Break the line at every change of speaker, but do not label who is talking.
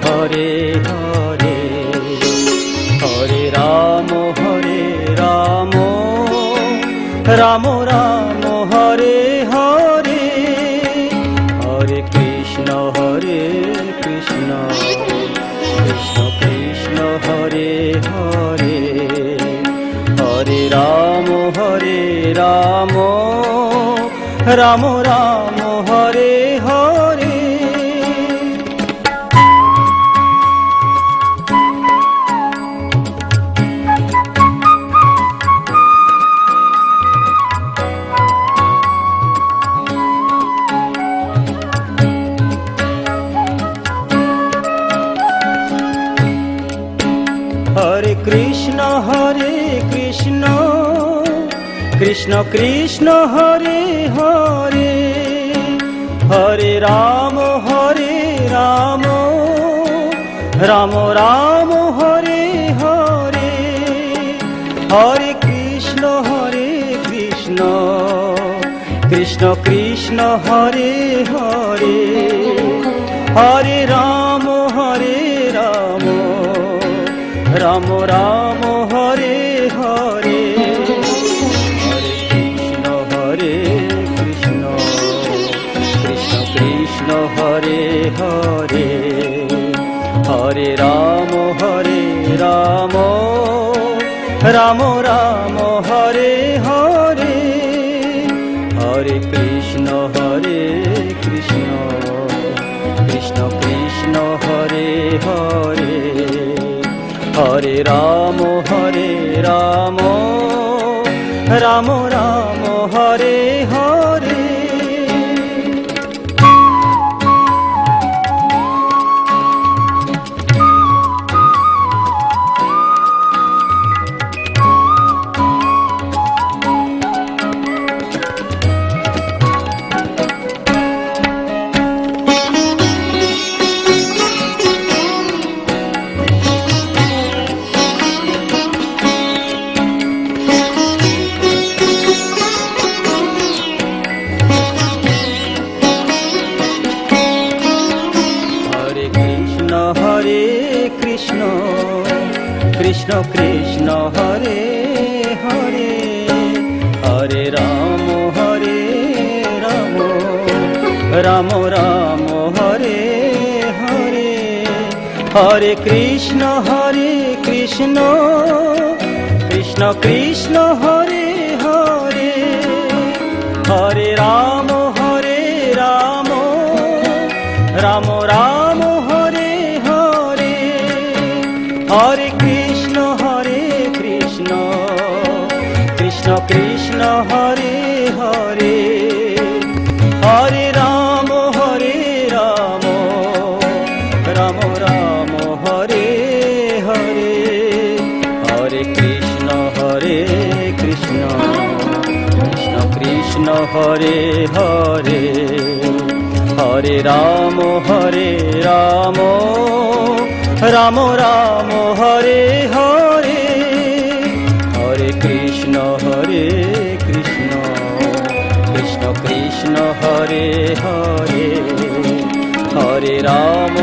Hare Hare, Hare Ram Ram Ram Hare Hare, Hare Krishna Krishna Krishna Hare Hare, Hare Ram Ram Ram Hare Hare. Hare Krishna Krishna Krishna Hare Hare, Hare Ram Ram Ram Hare Hare, Hare Krishna Krishna Krishna Hare Hare, Hare Ram Ram Ram Hare Hare, Hare Krishna Krishna Krishna Hare Hare, Hare Ram Ram Ram Hare Hare, Hare Krishna Krishna Krishna Krishna Hare Hare, Hare Ram Ram Ram Hare Hare. Krishna Krishna Hare Hare, Hare Ram Ram Ram Hare Hare, Hare Krishna Krishna Krishna Hare Hare, Hare Ram Ram Ram Hare Hare, Hare Krishna Krishna Krishna Hare Hare, Hare Ram Ram Ram Hare Hare, Hare Krishna Krishna Krishna Hare Hare, Hare Ram Ram Ram Hare Hare, Hare Krishna Krishna Krishna Krishna Hare Hare, Hare Ram